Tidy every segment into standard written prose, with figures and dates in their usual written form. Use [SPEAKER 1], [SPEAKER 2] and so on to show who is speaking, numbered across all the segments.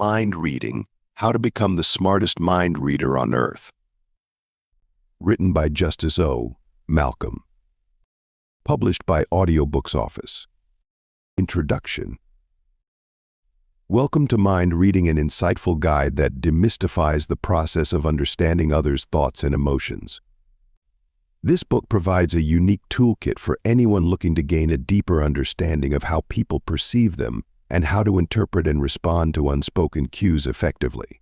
[SPEAKER 1] Mind Reading: How to Become the Smartest Mind Reader on Earth. Written by Justice O. Malcolm. Published by Audiobooks Office. Introduction. Welcome to Mind Reading, an insightful guide that demystifies the process of understanding others' thoughts and emotions. This book provides a unique toolkit for anyone looking to gain a deeper understanding of how people perceive them and how to interpret and respond to unspoken cues effectively.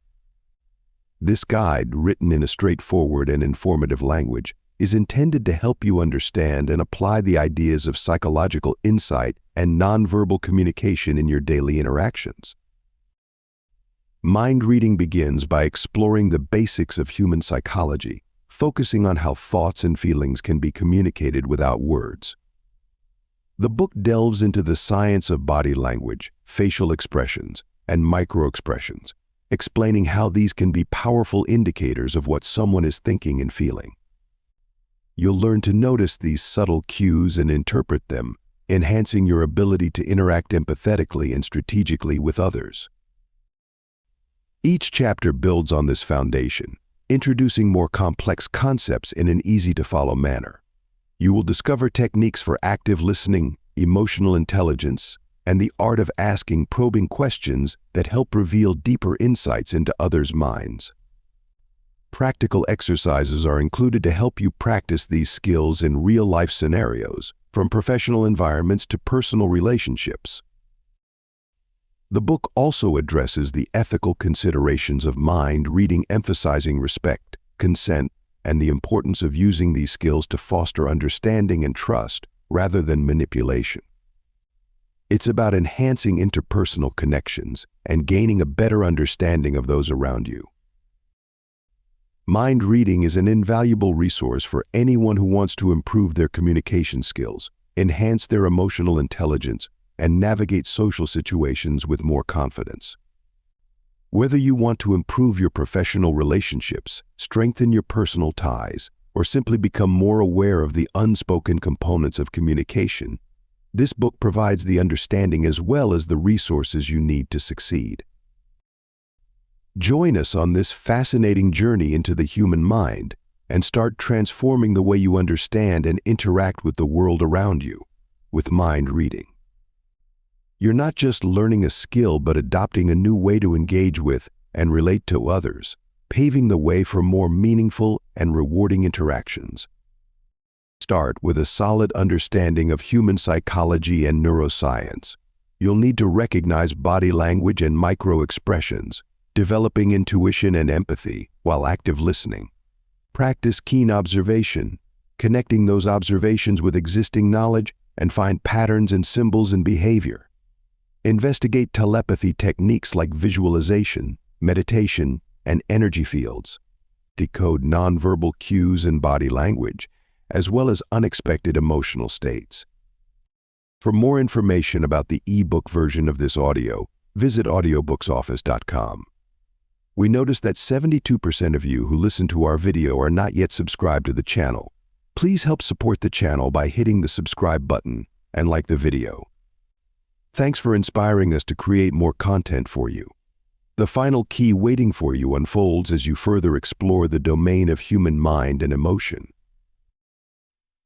[SPEAKER 1] This guide, written in a straightforward and informative language, is intended to help you understand and apply the ideas of psychological insight and nonverbal communication in your daily interactions. Mind reading begins by exploring the basics of human psychology, focusing on how thoughts and feelings can be communicated without words. The book delves into the science of body language, facial expressions, and microexpressions, explaining how these can be powerful indicators of what someone is thinking and feeling. You'll learn to notice these subtle cues and interpret them, enhancing your ability to interact empathetically and strategically with others. Each chapter builds on this foundation, introducing more complex concepts in an easy-to-follow manner. You will discover techniques for active listening, emotional intelligence, and the art of asking probing questions that help reveal deeper insights into others' minds. Practical exercises are included to help you practice these skills in real-life scenarios, from professional environments to personal relationships. The book also addresses the ethical considerations of mind reading, emphasizing respect, consent, and the importance of using these skills to foster understanding and trust rather than manipulation. It's about enhancing interpersonal connections and gaining a better understanding of those around you. Mind reading is an invaluable resource for anyone who wants to improve their communication skills, enhance their emotional intelligence, and navigate social situations with more confidence. Whether you want to improve your professional relationships, strengthen your personal ties, or simply become more aware of the unspoken components of communication, this book provides the understanding as well as the resources you need to succeed. Join us on this fascinating journey into the human mind and start transforming the way you understand and interact with the world around you with mind reading. You're not just learning a skill, but adopting a new way to engage with and relate to others, paving the way for more meaningful and rewarding interactions. Start with a solid understanding of human psychology and neuroscience. You'll need to recognize body language and micro-expressions, developing intuition and empathy while active listening. Practice keen observation, connecting those observations with existing knowledge, and find patterns and symbols in behavior. Investigate telepathy techniques like visualization, meditation, and energy fields. Decode nonverbal cues and body language, as well as unexpected emotional states. For more information about the e-book version of this audio, visit audiobooksoffice.com. We noticed that 72% of you who listen to our video are not yet subscribed to the channel. Please help support the channel by hitting the subscribe button and like the video. Thanks for inspiring us to create more content for you. The final key waiting for you unfolds as you further explore the domain of human mind and emotion.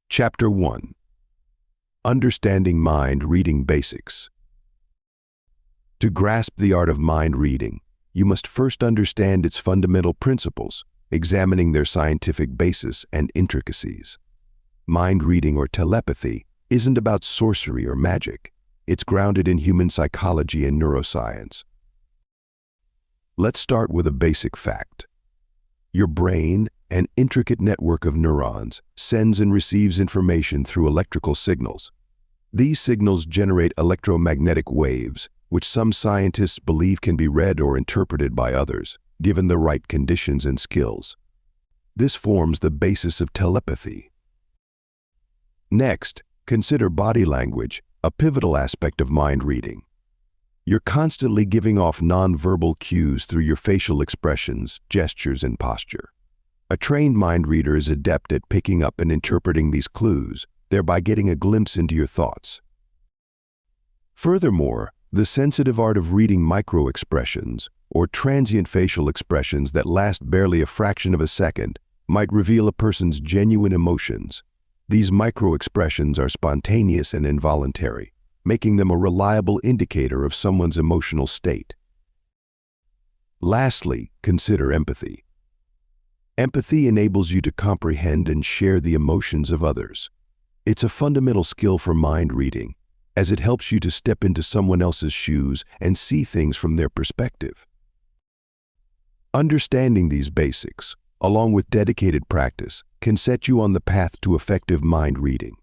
[SPEAKER 1] Chapter 1. Understanding Mind Reading Basics. To grasp the art of mind reading, you must first understand its fundamental principles, examining their scientific basis and intricacies. Mind reading, or telepathy, isn't about sorcery or magic. It's grounded in human psychology and neuroscience. Let's start with a basic fact. Your brain, an intricate network of neurons, sends and receives information through electrical signals. These signals generate electromagnetic waves, which some scientists believe can be read or interpreted by others, given the right conditions and skills. This forms the basis of telepathy. Next, consider body language, a pivotal aspect of mind reading. You're constantly giving off nonverbal cues through your facial expressions, gestures, and posture. A trained mind reader is adept at picking up and interpreting these clues, thereby getting a glimpse into your thoughts. Furthermore, the sensitive art of reading micro-expressions, or transient facial expressions that last barely a fraction of a second might reveal a person's genuine emotions. These micro-expressions are spontaneous and involuntary, making them a reliable indicator of someone's emotional state. Lastly, consider empathy. Empathy enables you to comprehend and share the emotions of others. It's a fundamental skill for mind reading, as it helps you to step into someone else's shoes and see things from their perspective. Understanding these basics, along with dedicated practice, can set you on the path to effective mind reading.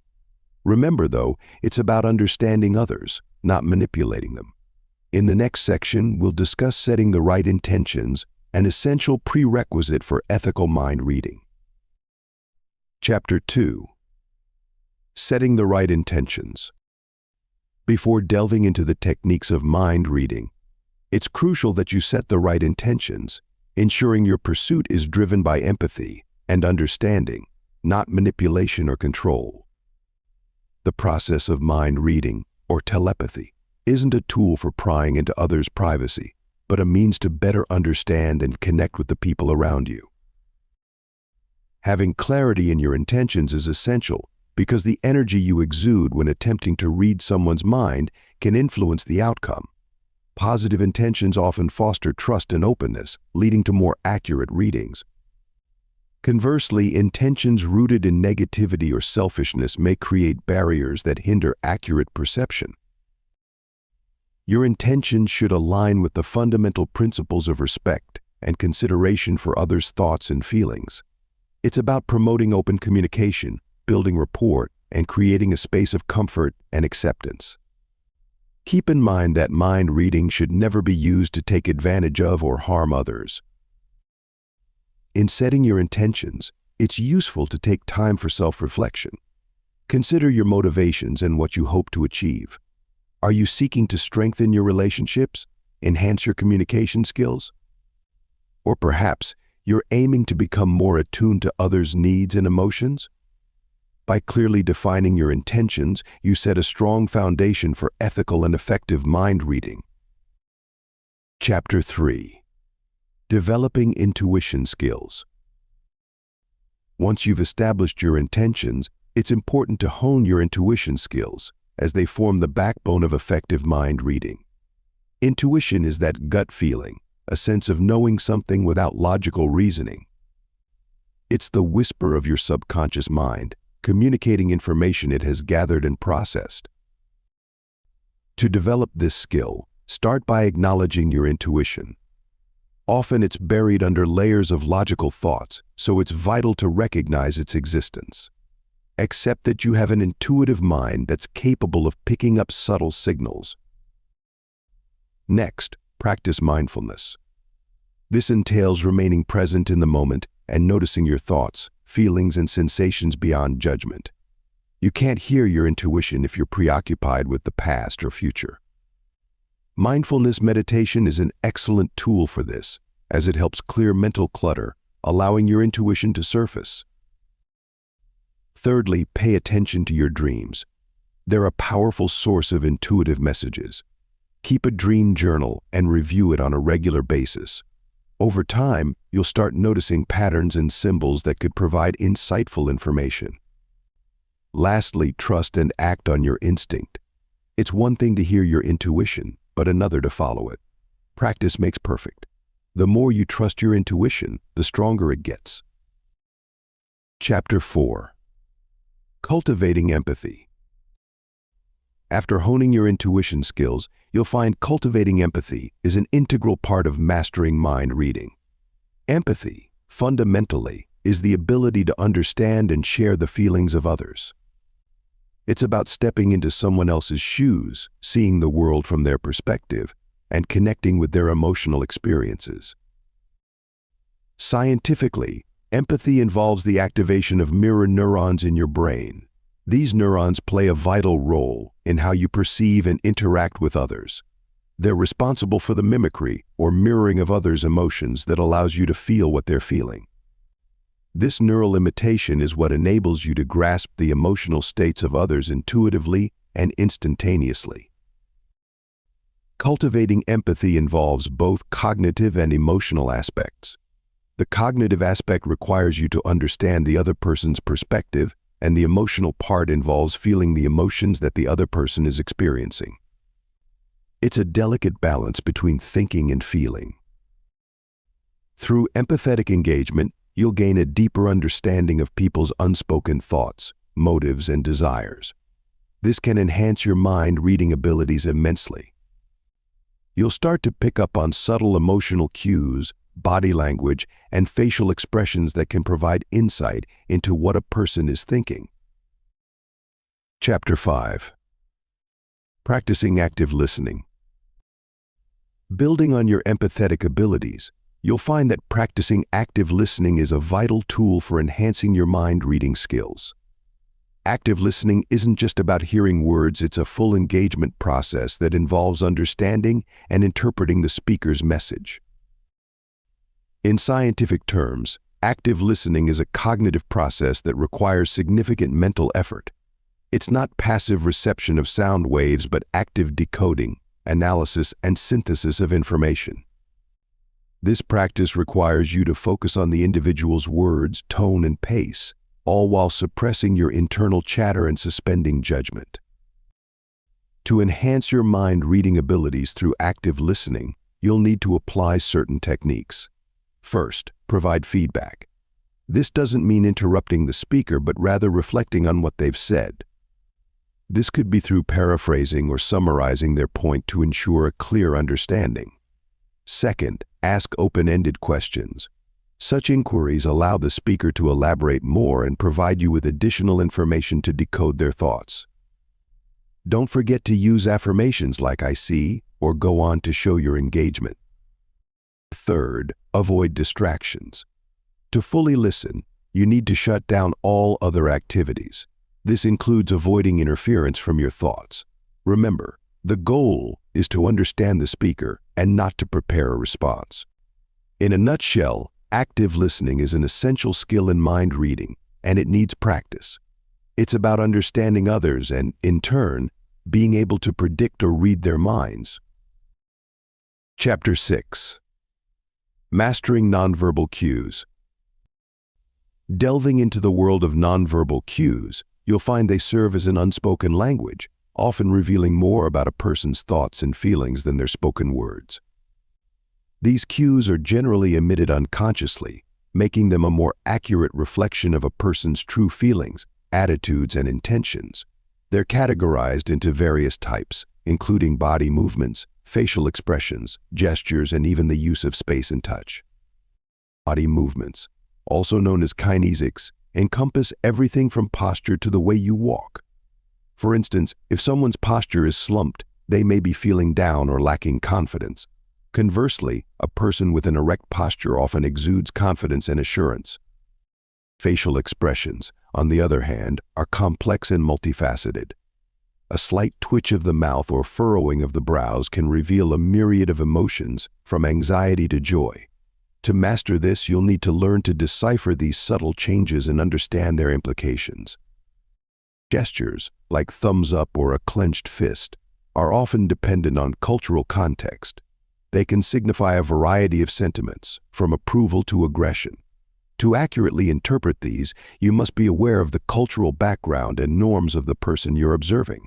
[SPEAKER 1] Remember, though, it's about understanding others, not manipulating them. In the next section, we'll discuss setting the right intentions, an essential prerequisite for ethical mind reading. Chapter 2. Setting the right intentions. Before delving into the techniques of mind reading, it's crucial that you set the right intentions, ensuring your pursuit is driven by empathy and understanding, not manipulation or control. The process of mind reading, or telepathy, isn't a tool for prying into others' privacy, but a means to better understand and connect with the people around you. Having clarity in your intentions is essential because the energy you exude when attempting to read someone's mind can influence the outcome. Positive intentions often foster trust and openness, leading to more accurate readings. Conversely, intentions rooted in negativity or selfishness may create barriers that hinder accurate perception. Your intentions should align with the fundamental principles of respect and consideration for others' thoughts and feelings. It's about promoting open communication, building rapport, and creating a space of comfort and acceptance. Keep in mind that mind reading should never be used to take advantage of or harm others. In setting your intentions, it's useful to take time for self-reflection. Consider your motivations and what you hope to achieve. Are you seeking to strengthen your relationships, enhance your communication skills? Or perhaps you're aiming to become more attuned to others' needs and emotions? By clearly defining your intentions, you set a strong foundation for ethical and effective mind reading. Chapter 3. Developing intuition skills. Once you've established your intentions, it's important to hone your intuition skills, as they form the backbone of effective mind reading. Intuition is that gut feeling, a sense of knowing something without logical reasoning. It's the whisper of your subconscious mind, communicating information it has gathered and processed. To develop this skill, start by acknowledging your intuition. Often it's buried under layers of logical thoughts, so it's vital to recognize its existence. Accept that you have an intuitive mind that's capable of picking up subtle signals. Next, practice mindfulness. This entails remaining present in the moment and noticing your thoughts, feelings, and sensations beyond judgment. You can't hear your intuition if you're preoccupied with the past or future. Mindfulness meditation is an excellent tool for this, as it helps clear mental clutter, allowing your intuition to surface. Thirdly, pay attention to your dreams. They're a powerful source of intuitive messages. Keep a dream journal and review it on a regular basis. Over time, you'll start noticing patterns and symbols that could provide insightful information. Lastly, trust and act on your instinct. It's one thing to hear your intuition, but another to follow it. Practice makes perfect. The more you trust your intuition, the stronger it gets. Chapter 4. Cultivating empathy. After honing your intuition skills, you'll find cultivating empathy is an integral part of mastering mind reading. Empathy, fundamentally, is the ability to understand and share the feelings of others. It's about stepping into someone else's shoes, seeing the world from their perspective, and connecting with their emotional experiences. Scientifically, empathy involves the activation of mirror neurons in your brain. These neurons play a vital role in how you perceive and interact with others. They're responsible for the mimicry or mirroring of others' emotions that allows you to feel what they're feeling. This neural imitation is what enables you to grasp the emotional states of others intuitively and instantaneously. Cultivating empathy involves both cognitive and emotional aspects. The cognitive aspect requires you to understand the other person's perspective, and the emotional part involves feeling the emotions that the other person is experiencing. It's a delicate balance between thinking and feeling. Through empathetic engagement, you'll gain a deeper understanding of people's unspoken thoughts, motives, and desires. This can enhance your mind-reading abilities immensely. You'll start to pick up on subtle emotional cues, body language, and facial expressions that can provide insight into what a person is thinking. Chapter 5. Practicing active listening. Building on your empathetic abilities, you'll find that practicing active listening is a vital tool for enhancing your mind-reading skills. Active listening isn't just about hearing words, it's a full engagement process that involves understanding and interpreting the speaker's message. In scientific terms, active listening is a cognitive process that requires significant mental effort. It's not passive reception of sound waves, but active decoding, analysis, and synthesis of information. This practice requires you to focus on the individual's words, tone, and pace, all while suppressing your internal chatter and suspending judgment. To enhance your mind-reading abilities through active listening, you'll need to apply certain techniques. First, provide feedback. This doesn't mean interrupting the speaker, but rather reflecting on what they've said. This could be through paraphrasing or summarizing their point to ensure a clear understanding. Second, ask open-ended questions. Such inquiries allow the speaker to elaborate more and provide you with additional information to decode their thoughts. Don't forget to use affirmations like "I see" or "go on" to show your engagement. Third, avoid distractions. To fully listen, you need to shut down all other activities. This includes avoiding interference from your thoughts. Remember, the goal is to understand the speaker and not to prepare a response. In a nutshell, active listening is an essential skill in mind reading, and it needs practice. It's about understanding others and, in turn, being able to predict or read their minds. Chapter 6. Mastering Nonverbal Cues. Delving into the world of nonverbal cues, you'll find they serve as an unspoken language, often revealing more about a person's thoughts and feelings than their spoken words. These cues are generally emitted unconsciously, making them a more accurate reflection of a person's true feelings, attitudes, and intentions. They're categorized into various types, including body movements, facial expressions, gestures, and even the use of space and touch. Body movements, also known as kinesics, encompass everything from posture to the way you walk. For instance, if someone's posture is slumped, they may be feeling down or lacking confidence. Conversely, a person with an erect posture often exudes confidence and assurance. Facial expressions, on the other hand, are complex and multifaceted. A slight twitch of the mouth or furrowing of the brows can reveal a myriad of emotions, from anxiety to joy. To master this, you'll need to learn to decipher these subtle changes and understand their implications. Gestures, like thumbs up or a clenched fist, are often dependent on cultural context. They can signify a variety of sentiments, from approval to aggression. To accurately interpret these, you must be aware of the cultural background and norms of the person you're observing.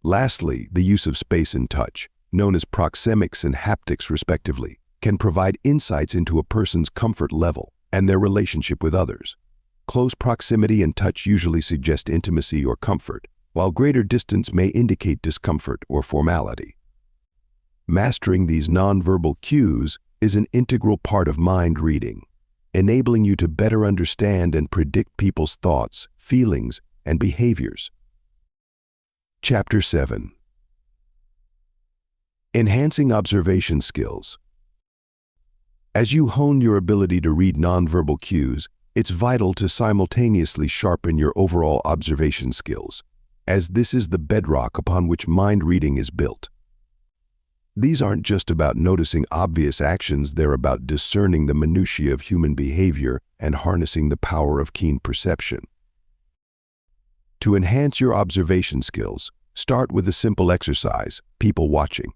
[SPEAKER 1] Lastly, the use of space and touch, known as proxemics and haptics respectively, can provide insights into a person's comfort level and their relationship with others. Close proximity and touch usually suggest intimacy or comfort, while greater distance may indicate discomfort or formality. Mastering these nonverbal cues is an integral part of mind reading, enabling you to better understand and predict people's thoughts, feelings, and behaviors. Chapter 7. Enhancing observation skills. As you hone your ability to read nonverbal cues, it's vital to simultaneously sharpen your overall observation skills, as this is the bedrock upon which mind reading is built. These aren't just about noticing obvious actions, they're about discerning the minutiae of human behavior and harnessing the power of keen perception. To enhance your observation skills, Start with a simple exercise, people watching.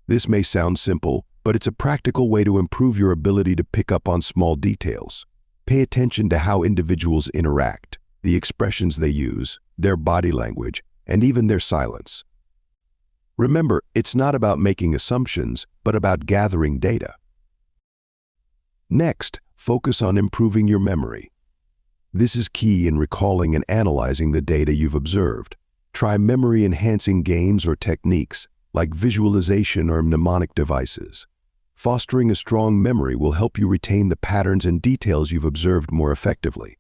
[SPEAKER 1] This may sound simple, but it's a practical way to improve your ability to pick up on small details. Pay attention to how individuals interact, the expressions they use, their body language, and even their silence. Remember, it's not about making assumptions, but about gathering data. Next, focus on improving your memory. This is key in recalling and analyzing the data you've observed. Try memory-enhancing games or techniques, like visualization or mnemonic devices. Fostering a strong memory will help you retain the patterns and details you've observed more effectively.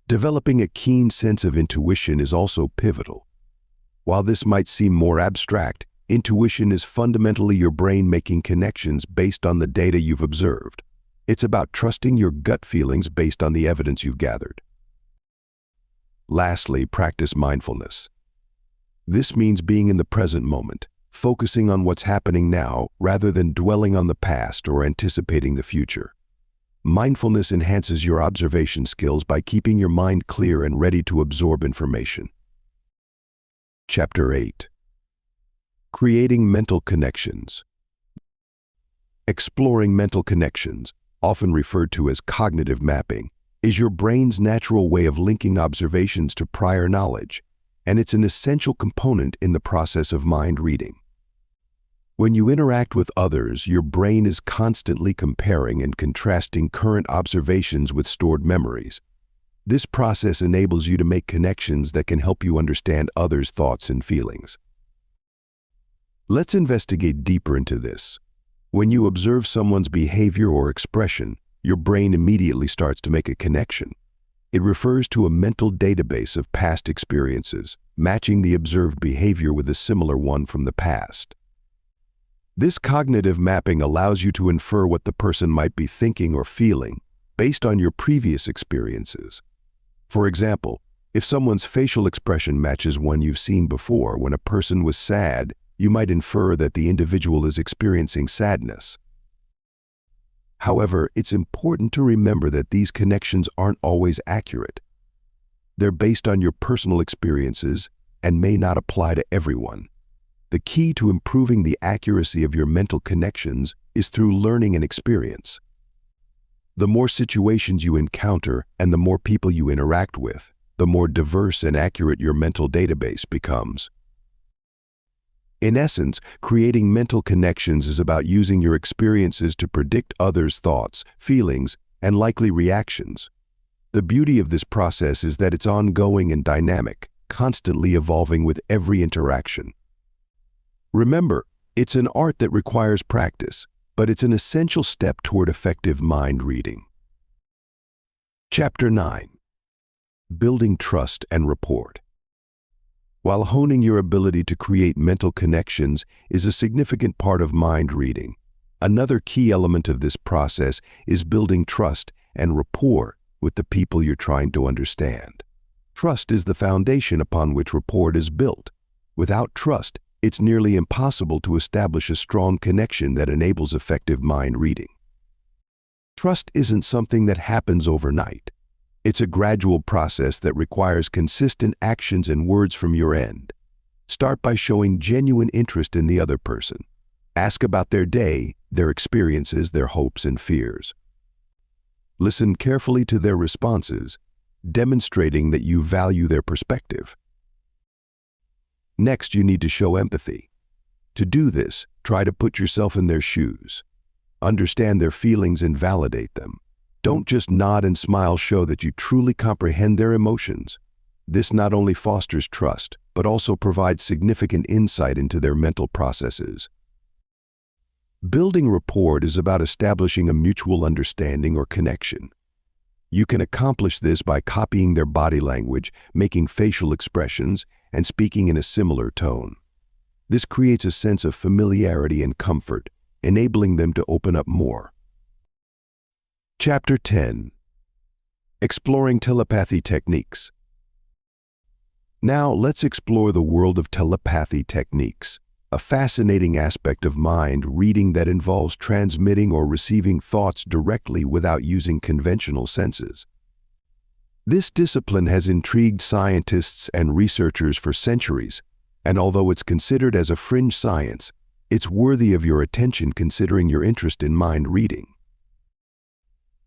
[SPEAKER 1] Developing a keen sense of intuition is also pivotal. While this might seem more abstract, intuition is fundamentally your brain making connections based on the data you've observed. It's about trusting your gut feelings based on the evidence you've gathered. Lastly, practice mindfulness. This means being in the present moment, focusing on what's happening now rather than dwelling on the past or anticipating the future. Mindfulness enhances your observation skills by keeping your mind clear and ready to absorb information. Chapter 8. Creating mental connections. Exploring mental connections, often referred to as cognitive mapping, is your brain's natural way of linking observations to prior knowledge, and it's an essential component in the process of mind reading. When you interact with others, your brain is constantly comparing and contrasting current observations with stored memories. This process enables you to make connections that can help you understand others' thoughts and feelings. Let's investigate deeper into this. When you observe someone's behavior or expression, your brain immediately starts to make a connection. It refers to a mental database of past experiences, matching the observed behavior with a similar one from the past. This cognitive mapping allows you to infer what the person might be thinking or feeling based on your previous experiences. For example, if someone's facial expression matches one you've seen before when a person was sad, you might infer that the individual is experiencing sadness. However, it's important to remember that these connections aren't always accurate. They're based on your personal experiences and may not apply to everyone. The key to improving the accuracy of your mental connections is through learning and experience. The more situations you encounter and the more people you interact with, the more diverse and accurate your mental database becomes. In essence, creating mental connections is about using your experiences to predict others' thoughts, feelings, and likely reactions. The beauty of this process is that it's ongoing and dynamic, constantly evolving with every interaction. Remember, it's an art that requires practice, but it's an essential step toward effective mind reading. Chapter 9. Building trust and rapport. While honing your ability to create mental connections is a significant part of mind reading, another key element of this process is building trust and rapport with the people you're trying to understand. Trust is the foundation upon which rapport is built. Without trust, it's nearly impossible to establish a strong connection that enables effective mind reading. Trust isn't something that happens overnight. It's a gradual process that requires consistent actions and words from your end. Start by showing genuine interest in the other person. Ask about their day, their experiences, their hopes and fears. Listen carefully to their responses, demonstrating that you value their perspective. Next, you need to show empathy. To do this, try to put yourself in their shoes. Understand their feelings and validate them. Don't just nod and smile, show that you truly comprehend their emotions. This not only fosters trust, but also provides significant insight into their mental processes. Building rapport is about establishing a mutual understanding or connection. You can accomplish this by copying their body language, making facial expressions, and speaking in a similar tone. This creates a sense of familiarity and comfort, enabling them to open up more. Chapter 10. Exploring telepathy techniques. Now let's explore the world of telepathy techniques, a fascinating aspect of mind reading that involves transmitting or receiving thoughts directly without using conventional senses. This discipline has intrigued scientists and researchers for centuries, and although it's considered as a fringe science, it's worthy of your attention considering your interest in mind reading.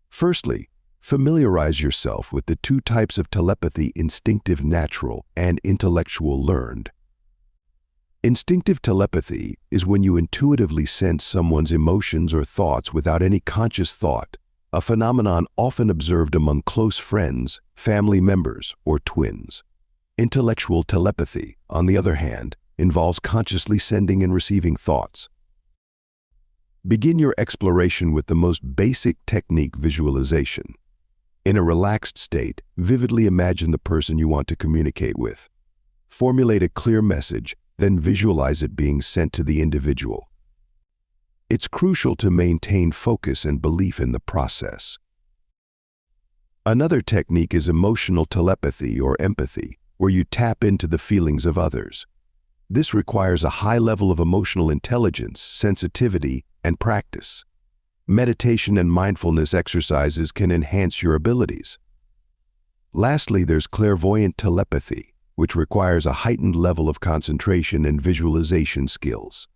[SPEAKER 1] Firstly, familiarize yourself with the two types of telepathy: instinctive natural and intellectual learned. Instinctive telepathy is when you intuitively sense someone's emotions or thoughts without any conscious thought, a phenomenon often observed among close friends, family members, or twins. Intellectual telepathy, on the other hand, involves consciously sending and receiving thoughts. Begin your exploration with the most basic technique: visualization. In a relaxed state, vividly imagine the person you want to communicate with. Formulate a clear message, then visualize it being sent to the individual. It's crucial to maintain focus and belief in the process. Another technique is emotional telepathy or empathy, where you tap into the feelings of others. This requires a high level of emotional intelligence, sensitivity, and practice. Meditation and mindfulness exercises can enhance your abilities. Lastly, there's clairvoyant telepathy, which requires a heightened level of concentration and visualization skills.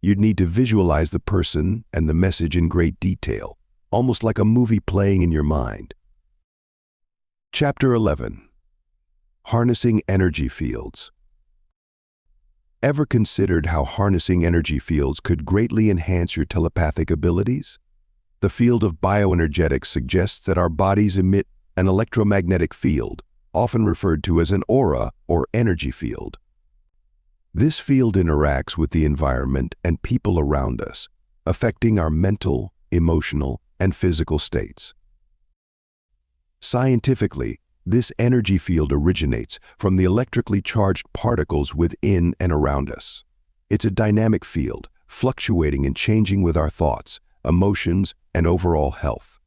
[SPEAKER 1] You'd need to visualize the person and the message in great detail, almost like a movie playing in your mind. Chapter 11. Harnessing energy fields. Ever considered how harnessing energy fields could greatly enhance your telepathic abilities? The field of bioenergetics suggests that our bodies emit an electromagnetic field, often referred to as an aura or energy field. This field interacts with the environment and people around us, affecting our mental, emotional, and physical states. Scientifically, this energy field originates from the electrically charged particles within and around us. It's a dynamic field, fluctuating and changing with our thoughts, emotions, and overall health.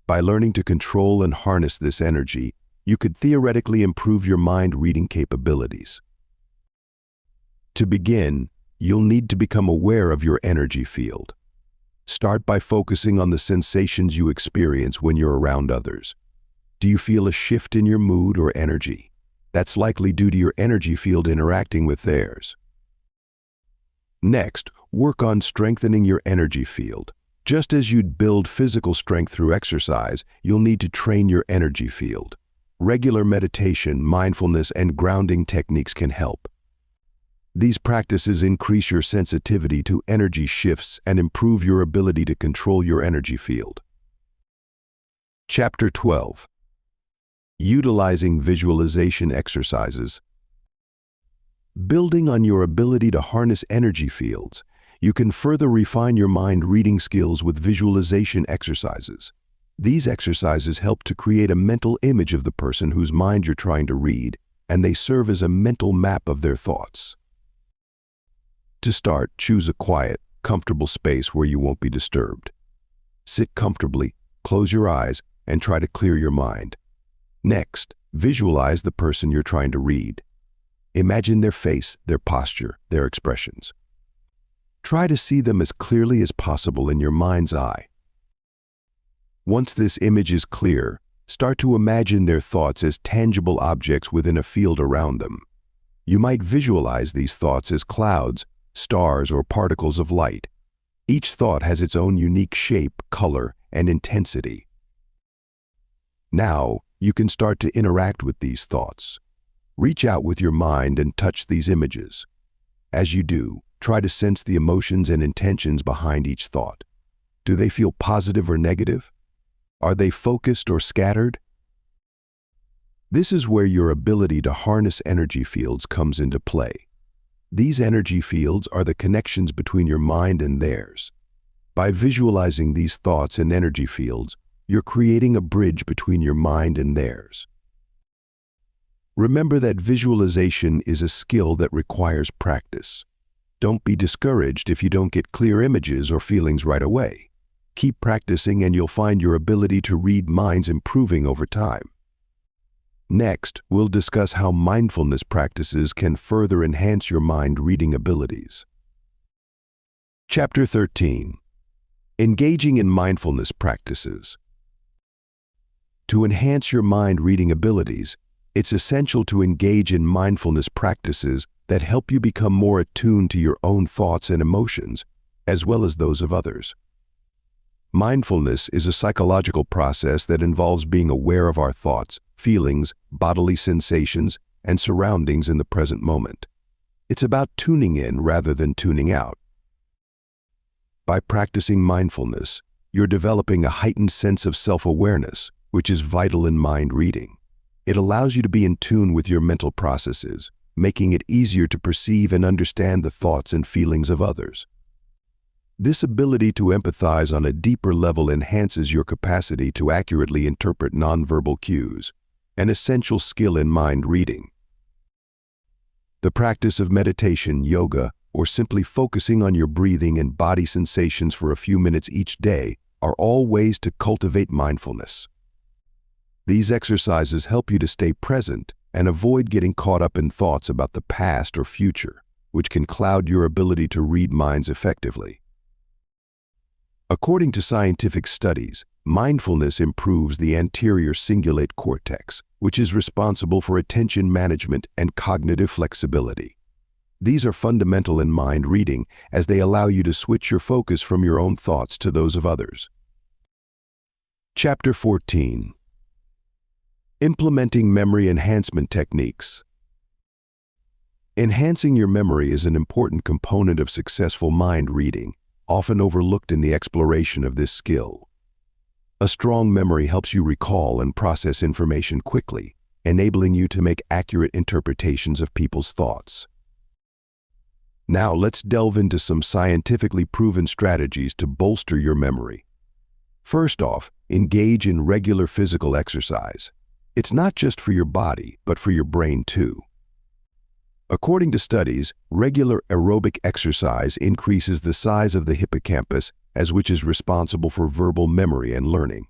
[SPEAKER 1] By learning to control and harness this energy, you could theoretically improve your mind reading capabilities. To begin, you'll need to become aware of your energy field. Start by focusing on the sensations you experience when you're around others. Do you feel a shift in your mood or energy? That's likely due to your energy field interacting with theirs. Next, work on strengthening your energy field. Just as you'd build physical strength through exercise, you'll need to train your energy field. Regular meditation, mindfulness, and grounding techniques can help. These practices increase your sensitivity to energy shifts and improve your ability to control your energy field. Chapter 12. Utilizing visualization exercises. Building on your ability to harness energy fields, you can further refine your mind reading skills with visualization exercises. These exercises help to create a mental image of the person whose mind you're trying to read, and they serve as a mental map of their thoughts. To start, choose a quiet, comfortable space where you won't be disturbed. Sit comfortably, close your eyes, and try to clear your mind. Next, visualize the person you're trying to read. Imagine their face, their posture, their expressions. Try to see them as clearly as possible in your mind's eye. Once this image is clear, start to imagine their thoughts as tangible objects within a field around them. You might visualize these thoughts as clouds, stars, or particles of light. Each thought has its own unique shape, color, and intensity. Now, you can start to interact with these thoughts. Reach out with your mind and touch these images. As you do, try to sense the emotions and intentions behind each thought. Do they feel positive or negative? Are they focused or scattered? This is where your ability to harness energy fields comes into play. These energy fields are the connections between your mind and theirs. By visualizing these thoughts and energy fields, you're creating a bridge between your mind and theirs. Remember that visualization is a skill that requires practice. Don't be discouraged if you don't get clear images or feelings right away. Keep practicing and you'll find your ability to read minds improving over time. Next, we'll discuss how mindfulness practices can further enhance your mind reading abilities. Chapter 13. Engaging in mindfulness practices. To enhance your mind-reading abilities, it's essential to engage in mindfulness practices that help you become more attuned to your own thoughts and emotions, as well as those of others. Mindfulness is a psychological process that involves being aware of our thoughts, feelings, bodily sensations, and surroundings in the present moment. It's about tuning in rather than tuning out. By practicing mindfulness, you're developing a heightened sense of self-awareness, which is vital in mind reading. It allows you to be in tune with your mental processes, making it easier to perceive and understand the thoughts and feelings of others. This ability to empathize on a deeper level enhances your capacity to accurately interpret nonverbal cues, an essential skill in mind reading. The practice of meditation, yoga, or simply focusing on your breathing and body sensations for a few minutes each day are all ways to cultivate mindfulness. These exercises help you to stay present and avoid getting caught up in thoughts about the past or future, which can cloud your ability to read minds effectively. According to scientific studies, mindfulness improves the anterior cingulate cortex, which is responsible for attention management and cognitive flexibility. These are fundamental in mind reading as they allow you to switch your focus from your own thoughts to those of others. Chapter 14. Implementing memory enhancement techniques. Enhancing your memory is an important component of successful mind reading, often overlooked in the exploration of this skill. A strong memory helps you recall and process information quickly, enabling you to make accurate interpretations of people's thoughts. Now let's delve into some scientifically proven strategies to bolster your memory. First off, engage in regular physical exercise. It's not just for your body, but for your brain too. According to studies, regular aerobic exercise increases the size of the hippocampus, which is responsible for verbal memory and learning.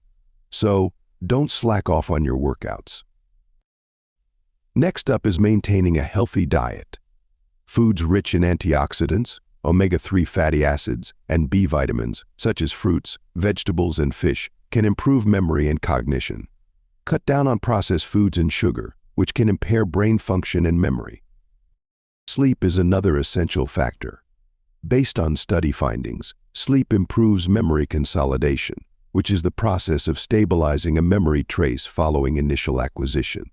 [SPEAKER 1] So, don't slack off on your workouts. Next up is maintaining a healthy diet. Foods rich in antioxidants, omega-3 fatty acids, and B vitamins, such as fruits, vegetables, and fish, can improve memory and cognition. Cut down on processed foods and sugar, which can impair brain function and memory. Sleep is another essential factor. Based on study findings, sleep improves memory consolidation, which is the process of stabilizing a memory trace following initial acquisition.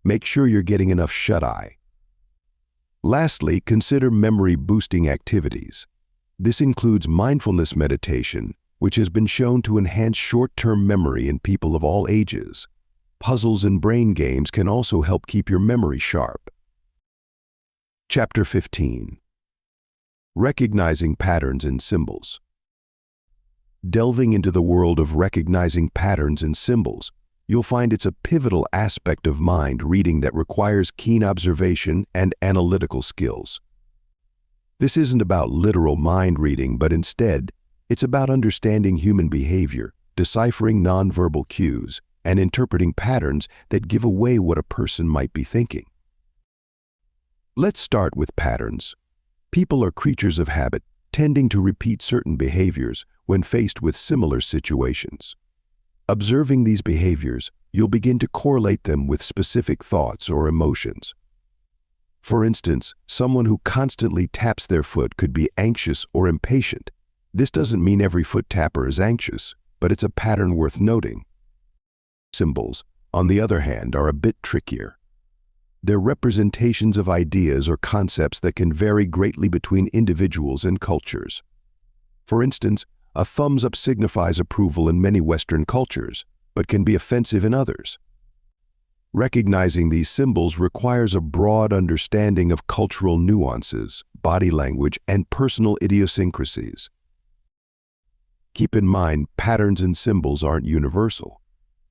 [SPEAKER 1] Make sure you're getting enough shut-eye. Lastly, consider memory-boosting activities. This includes mindfulness meditation, which has been shown to enhance short-term memory in people of all ages. Puzzles and brain games can also help keep your memory sharp. Chapter 15. Recognizing patterns and symbols. Delving into the world of recognizing patterns and symbols, you'll find it's a pivotal aspect of mind reading that requires keen observation and analytical skills. This isn't about literal mind reading, but instead, it's about understanding human behavior, deciphering nonverbal cues, and interpreting patterns that give away what a person might be thinking. Let's start with patterns. People are creatures of habit, tending to repeat certain behaviors when faced with similar situations. Observing these behaviors, you'll begin to correlate them with specific thoughts or emotions. For instance, someone who constantly taps their foot could be anxious or impatient. This doesn't mean every foot tapper is anxious, but it's a pattern worth noting. Symbols, on the other hand, are a bit trickier. They're representations of ideas or concepts that can vary greatly between individuals and cultures. For instance, a thumbs up signifies approval in many Western cultures, but can be offensive in others. Recognizing these symbols requires a broad understanding of cultural nuances, body language, and personal idiosyncrasies. Keep in mind, patterns and symbols aren't universal.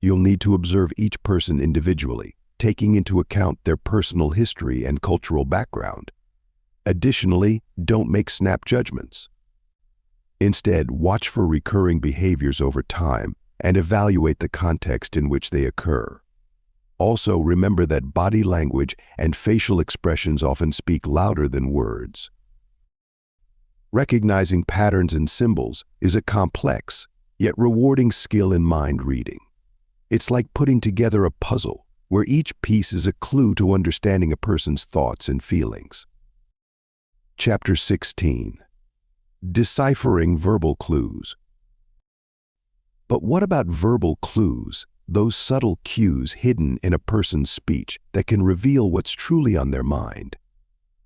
[SPEAKER 1] You'll need to observe each person individually, taking into account their personal history and cultural background. Additionally, don't make snap judgments. Instead, watch for recurring behaviors over time and evaluate the context in which they occur. Also, remember that body language and facial expressions often speak louder than words. Recognizing patterns and symbols is a complex, yet rewarding skill in mind reading. It's like putting together a puzzle, where each piece is a clue to understanding a person's thoughts and feelings. Chapter 16. Deciphering verbal clues. But what about verbal clues, those subtle cues hidden in a person's speech that can reveal what's truly on their mind?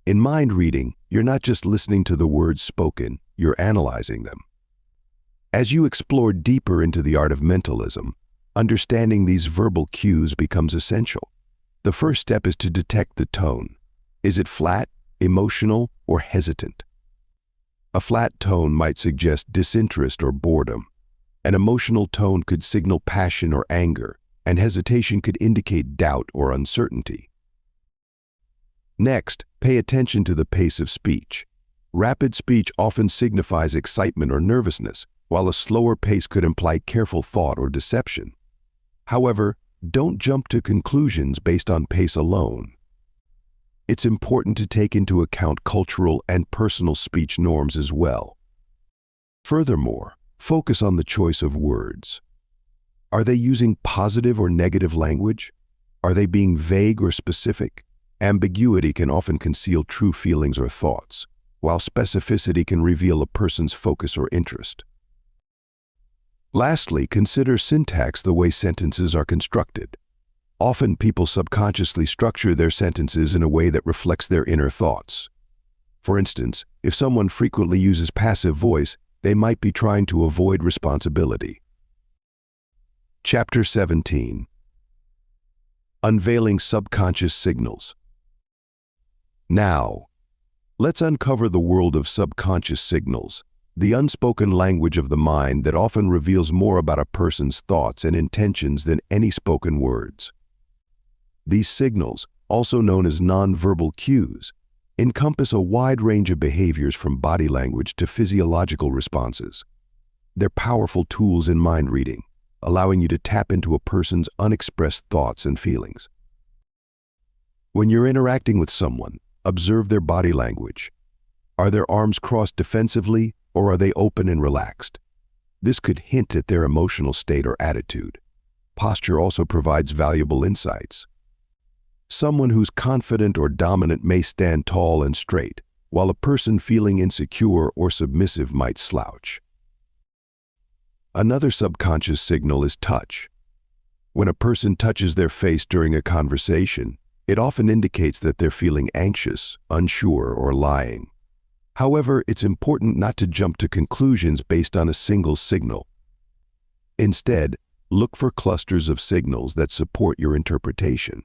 [SPEAKER 1] In mind reading, you're not just listening to the words spoken, you're analyzing them. As you explore deeper into the art of mentalism, understanding these verbal cues becomes essential. The first step is to detect the tone. Is it flat, emotional, or hesitant? A flat tone might suggest disinterest or boredom. An emotional tone could signal passion or anger, and hesitation could indicate doubt or uncertainty. Next, pay attention to the pace of speech. Rapid speech often signifies excitement or nervousness, while a slower pace could imply careful thought or deception. However, don't jump to conclusions based on pace alone. It's important to take into account cultural and personal speech norms as well. Furthermore, focus on the choice of words. Are they using positive or negative language? Are they being vague or specific? Ambiguity can often conceal true feelings or thoughts, while specificity can reveal a person's focus or interest. Lastly, consider syntax, the way sentences are constructed. Often people subconsciously structure their sentences in a way that reflects their inner thoughts. For instance, if someone frequently uses passive voice, they might be trying to avoid responsibility. Chapter 17. Unveiling subconscious signals. Now, let's uncover the world of subconscious signals, the unspoken language of the mind that often reveals more about a person's thoughts and intentions than any spoken words. These signals, also known as nonverbal cues, encompass a wide range of behaviors from body language to physiological responses. They're powerful tools in mind reading, allowing you to tap into a person's unexpressed thoughts and feelings. When you're interacting with someone, observe their body language. Are their arms crossed defensively, or are they open and relaxed? This could hint at their emotional state or attitude. Posture also provides valuable insights. Someone who's confident or dominant may stand tall and straight, while a person feeling insecure or submissive might slouch. Another subconscious signal is touch. When a person touches their face during a conversation, it often indicates that they're feeling anxious, unsure, or lying. However, it's important not to jump to conclusions based on a single signal. Instead, look for clusters of signals that support your interpretation.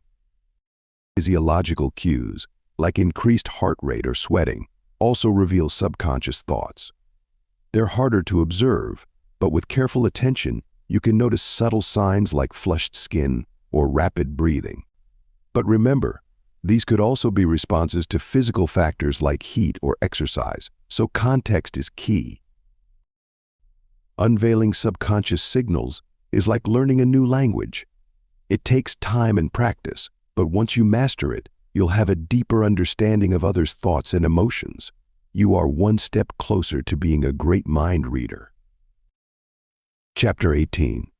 [SPEAKER 1] Physiological cues, like increased heart rate or sweating, also reveal subconscious thoughts. They're harder to observe, but with careful attention, you can notice subtle signs like flushed skin or rapid breathing. But remember, these could also be responses to physical factors like heat or exercise, so context is key. Unveiling subconscious signals is like learning a new language. It takes time and practice, but once you master it, you'll have a deeper understanding of others' thoughts and emotions. You are one step closer to being a great mind reader. Chapter 18.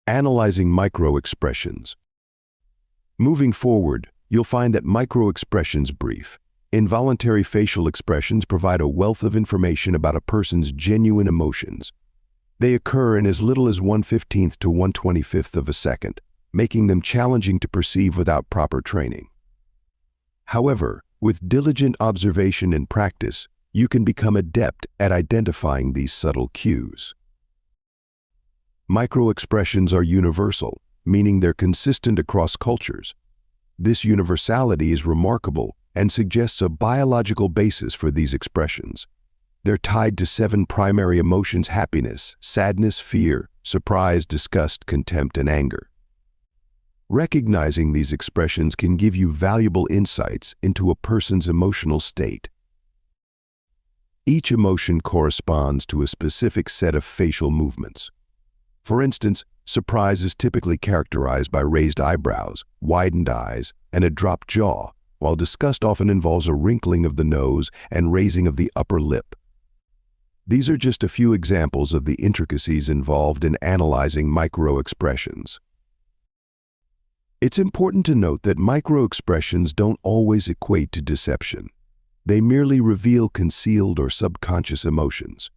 [SPEAKER 1] Analyzing micro-expressions. Moving forward, you'll find that micro-expressions, brief, involuntary facial expressions, provide a wealth of information about a person's genuine emotions. They occur in as little as 1/15th to 1/25th of a second, making them challenging to perceive without proper training. However, with diligent observation and practice, you can become adept at identifying these subtle cues. Micro-expressions are universal, meaning they're consistent across cultures. This universality is remarkable and suggests a biological basis for these expressions. They're tied to 7 primary emotions: happiness, sadness, fear, surprise, disgust, contempt, and anger. Recognizing these expressions can give you valuable insights into a person's emotional state. Each emotion corresponds to a specific set of facial movements. For instance, surprise is typically characterized by raised eyebrows, widened eyes, and a dropped jaw, while disgust often involves a wrinkling of the nose and raising of the upper lip. These are just a few examples of the intricacies involved in analyzing micro-expressions. It's important to note that microexpressions don't always equate to deception. They merely reveal concealed or subconscious emotions.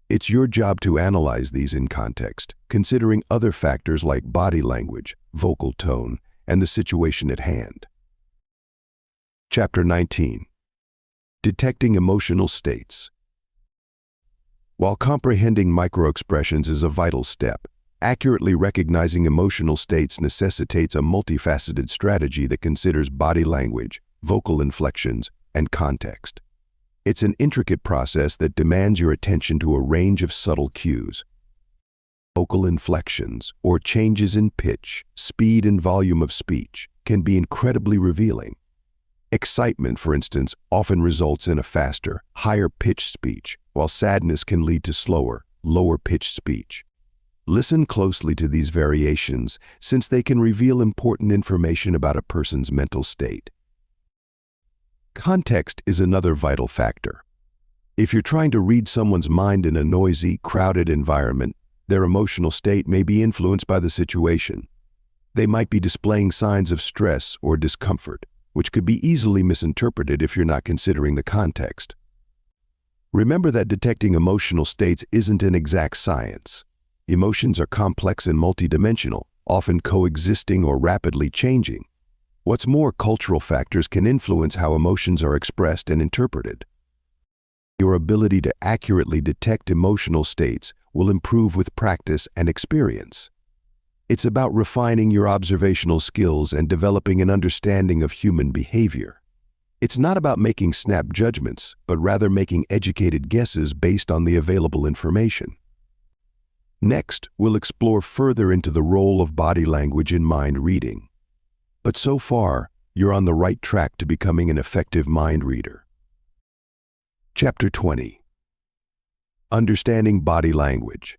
[SPEAKER 1] It's your job to analyze these in context, considering other factors like body language, vocal tone, and the situation at hand. Chapter 19. Detecting emotional states. While comprehending microexpressions is a vital step, accurately recognizing emotional states necessitates a multifaceted strategy that considers body language, vocal inflections, and context. It's an intricate process that demands your attention to a range of subtle cues. Vocal inflections, or changes in pitch, speed, and volume of speech, can be incredibly revealing. Excitement, for instance, often results in a faster, higher-pitched speech, while sadness can lead to slower, lower-pitched speech. Listen closely to these variations, since they can reveal important information about a person's mental state. Context is another vital factor. If you're trying to read someone's mind in a noisy, crowded environment, their emotional state may be influenced by the situation. They might be displaying signs of stress or discomfort, which could be easily misinterpreted if you're not considering the context. Remember that detecting emotional states isn't an exact science. Emotions are complex and multidimensional, often coexisting or rapidly changing. What's more, cultural factors can influence how emotions are expressed and interpreted. Your ability to accurately detect emotional states will improve with practice and experience. It's about refining your observational skills and developing an understanding of human behavior. It's not about making snap judgments, but rather making educated guesses based on the available information. Next, we'll explore further into the role of body language in mind reading. But so far, you're on the right track to becoming an effective mind reader. Chapter 20. Understanding body language.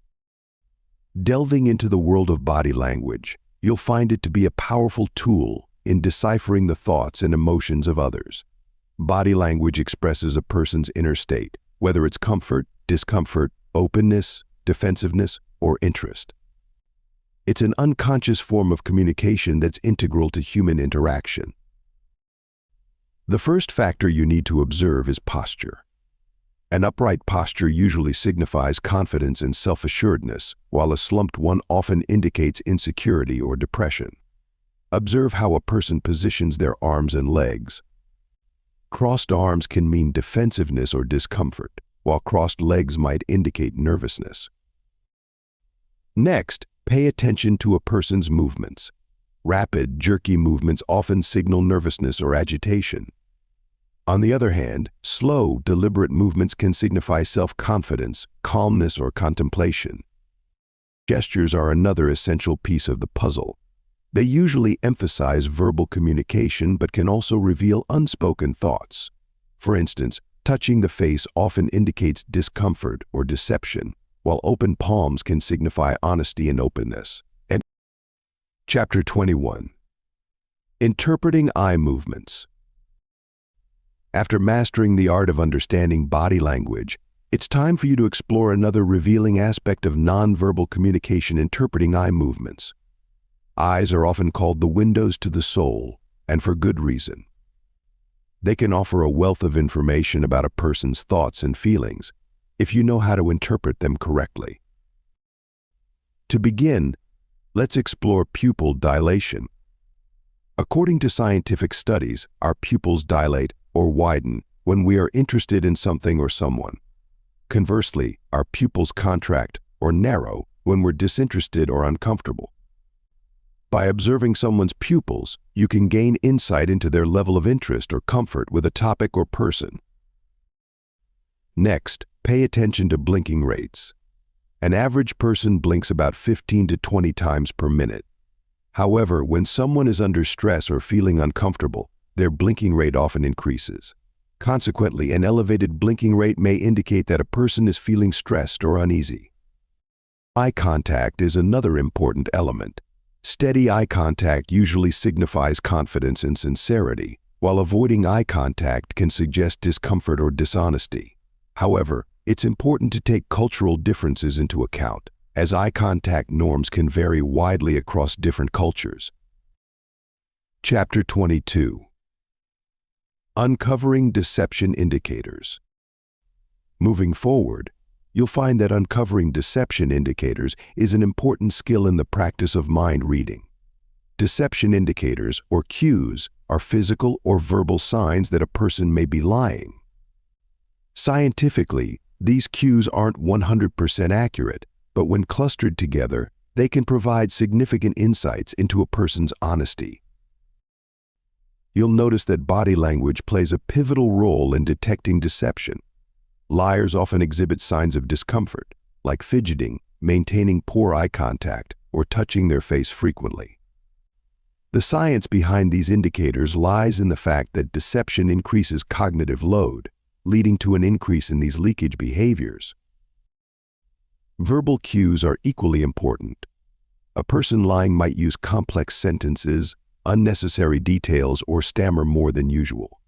[SPEAKER 1] Delving into the world of body language, you'll find it to be a powerful tool in deciphering the thoughts and emotions of others. Body language expresses a person's inner state, whether it's comfort, discomfort, openness, defensiveness, or interest. It's an unconscious form of communication that's integral to human interaction. The first factor you need to observe is posture. An upright posture usually signifies confidence and self-assuredness, while a slumped one often indicates insecurity or depression. Observe how a person positions their arms and legs. Crossed arms can mean defensiveness or discomfort, while crossed legs might indicate nervousness. Next, pay attention to a person's movements. Rapid, jerky movements often signal nervousness or agitation. On the other hand, slow, deliberate movements can signify self-confidence, calmness, or contemplation. Gestures are another essential piece of the puzzle. They usually emphasize verbal communication but can also reveal unspoken thoughts. For instance, touching the face often indicates discomfort or deception, while open palms can signify honesty and openness. And Chapter 21. Interpreting eye movements. After mastering the art of understanding body language, it's time for you to explore another revealing aspect of nonverbal communication: interpreting eye movements. Eyes are often called the windows to the soul, and for good reason. They can offer a wealth of information about a person's thoughts and feelings, if you know how to interpret them correctly. To begin, let's explore pupil dilation. According to scientific studies, our pupils dilate or widen when we are interested in something or someone. Conversely, our pupils contract or narrow when we're disinterested or uncomfortable. By observing someone's pupils, you can gain insight into their level of interest or comfort with a topic or person. Next, pay attention to blinking rates. An average person blinks about 15 to 20 times per minute. However, when someone is under stress or feeling uncomfortable, their blinking rate often increases. Consequently, an elevated blinking rate may indicate that a person is feeling stressed or uneasy. Eye contact is another important element. Steady eye contact usually signifies confidence and sincerity, while avoiding eye contact can suggest discomfort or dishonesty. However, it's important to take cultural differences into account, as eye contact norms can vary widely across different cultures. Chapter 22. Uncovering Deception Indicators. Moving forward, you'll find that uncovering deception indicators is an important skill in the practice of mind reading. Deception indicators, or cues, are physical or verbal signs that a person may be lying. Scientifically, these cues aren't 100% accurate, but when clustered together, they can provide significant insights into a person's honesty. You'll notice that body language plays a pivotal role in detecting deception. Liars often exhibit signs of discomfort, like fidgeting, maintaining poor eye contact, or touching their face frequently. The science behind these indicators lies in the fact that deception increases cognitive load, leading to an increase in these leakage behaviors. Verbal cues are equally important. A person lying might use complex sentences, unnecessary details, or stammer more than usual.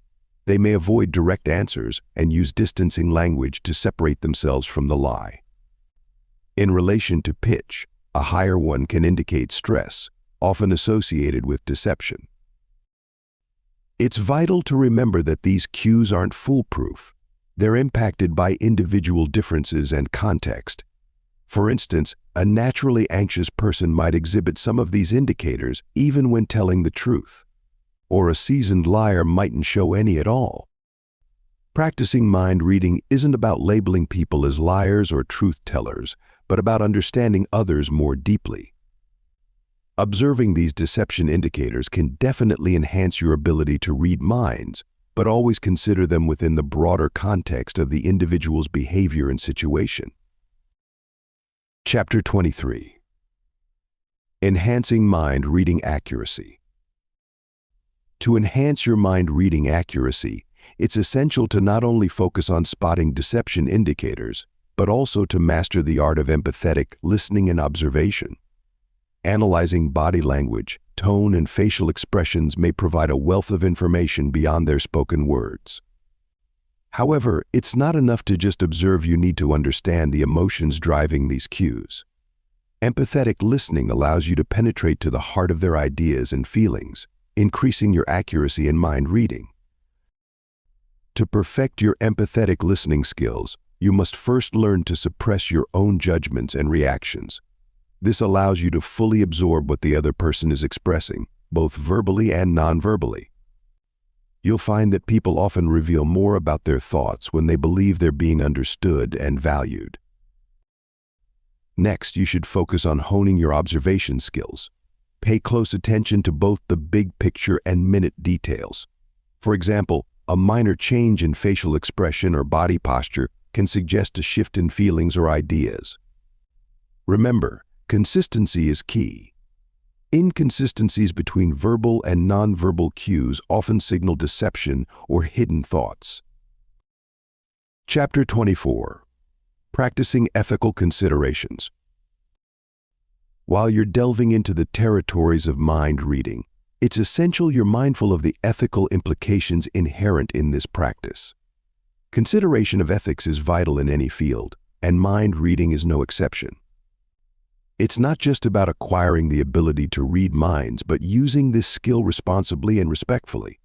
[SPEAKER 1] They may avoid direct answers and use distancing language to separate themselves from the lie. In relation to pitch, a higher one can indicate stress, often associated with deception. It's vital to remember that these cues aren't foolproof. They're impacted by individual differences and context. For instance, a naturally anxious person might exhibit some of these indicators even when telling the truth, or a seasoned liar mightn't show any at all. Practicing mind reading isn't about labeling people as liars or truth tellers, but about understanding others more deeply. Observing these deception indicators can definitely enhance your ability to read minds, but always consider them within the broader context of the individual's behavior and situation. Chapter 23. Enhancing Mind Reading Accuracy. To enhance your mind reading accuracy, it's essential to not only focus on spotting deception indicators, but also to master the art of empathetic listening and observation. Analyzing body language, tone, and facial expressions may provide a wealth of information beyond their spoken words. However, it's not enough to just observe. You need to understand the emotions driving these cues. Empathetic listening allows you to penetrate to the heart of their ideas and feelings, increasing your accuracy in mind reading. To perfect your empathetic listening skills, you must first learn to suppress your own judgments and reactions. This allows you to fully absorb what the other person is expressing, both verbally and non-verbally. You'll find that people often reveal more about their thoughts when they believe they're being understood and valued. Next, you should focus on honing your observation skills. Pay close attention to both the big picture and minute details. For example, a minor change in facial expression or body posture can suggest a shift in feelings or ideas. Remember, consistency is key. Inconsistencies between verbal and non-verbal cues often signal deception or hidden thoughts. Chapter 24. Practicing Ethical Considerations. While you're delving into the territories of mind reading, it's essential you're mindful of the ethical implications inherent in this practice. Consideration of ethics is vital in any field, and mind reading is no exception. It's not just about acquiring the ability to read minds, but using this skill responsibly and respectfully.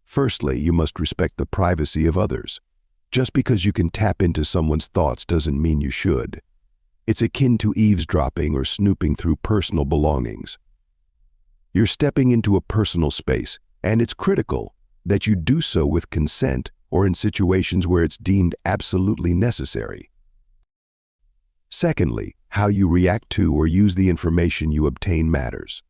[SPEAKER 1] Firstly, you must respect the privacy of others. Just because you can tap into someone's thoughts doesn't mean you should. It's akin to eavesdropping or snooping through personal belongings. You're stepping into a personal space, and it's critical that you do so with consent or in situations where it's deemed absolutely necessary. Secondly, how you react to or use the information you obtain matters.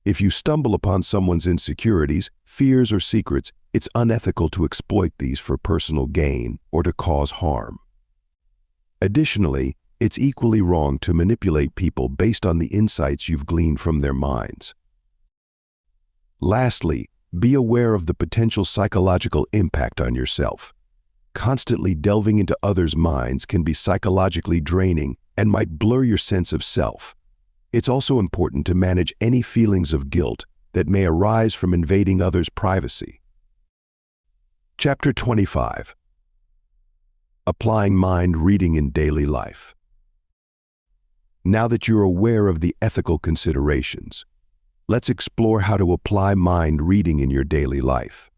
[SPEAKER 1] If you stumble upon someone's insecurities, fears, or secrets, it's unethical to exploit these for personal gain or to cause harm. Additionally, it's equally wrong to manipulate people based on the insights you've gleaned from their minds. Lastly, be aware of the potential psychological impact on yourself. Constantly delving into others' minds can be psychologically draining and might blur your sense of self. It's also important to manage any feelings of guilt that may arise from invading others' privacy. Chapter 25. Applying Mind Reading in Daily Life. Now that you're aware of the ethical considerations, Let's explore how to apply mind reading in your daily life.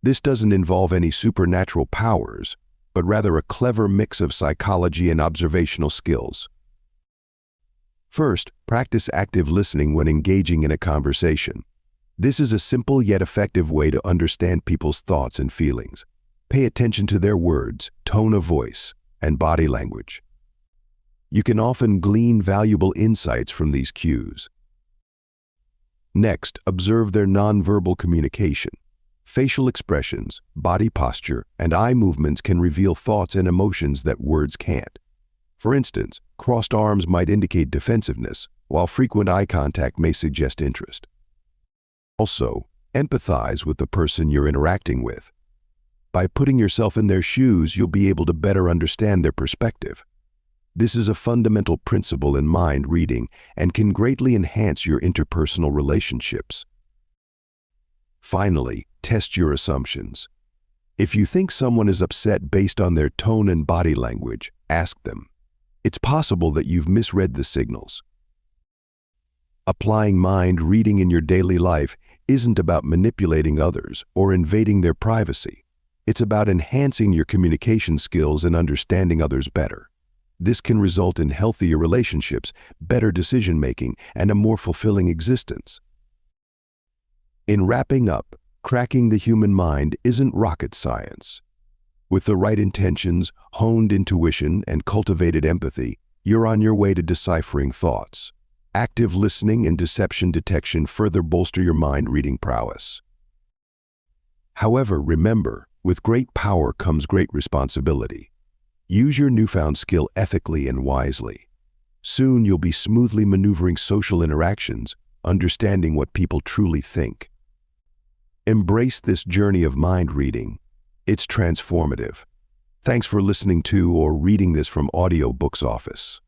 [SPEAKER 1] This doesn't involve any supernatural powers, but rather a clever mix of psychology and observational skills. First, practice active listening when engaging in a conversation. This is a simple yet effective way to understand people's thoughts and feelings. Pay attention to their words, tone of voice, and body language. You can often glean valuable insights from these cues. Next, observe their nonverbal communication. Facial expressions, body posture, and eye movements can reveal thoughts and emotions that words can't. For instance, crossed arms might indicate defensiveness, while frequent eye contact may suggest interest. Also, empathize with the person you're interacting with. By putting yourself in their shoes, you'll be able to better understand their perspective. This is a fundamental principle in mind reading and can greatly enhance your interpersonal relationships. Finally, test your assumptions. If you think someone is upset based on their tone and body language, ask them. It's possible that you've misread the signals. Applying mind reading in your daily life isn't about manipulating others or invading their privacy. It's about enhancing your communication skills and understanding others better. This can result in healthier relationships, better decision-making, and a more fulfilling existence. In wrapping up, cracking the human mind isn't rocket science. With the right intentions, honed intuition, and cultivated empathy, you're on your way to deciphering thoughts. Active listening and deception detection further bolster your mind-reading prowess. However, remember, with great power comes great responsibility. Use your newfound skill ethically and wisely. Soon you'll be smoothly maneuvering social interactions, understanding what people truly think. Embrace this journey of mind reading. It's transformative. Thanks for listening to or reading this from Audiobooks Office.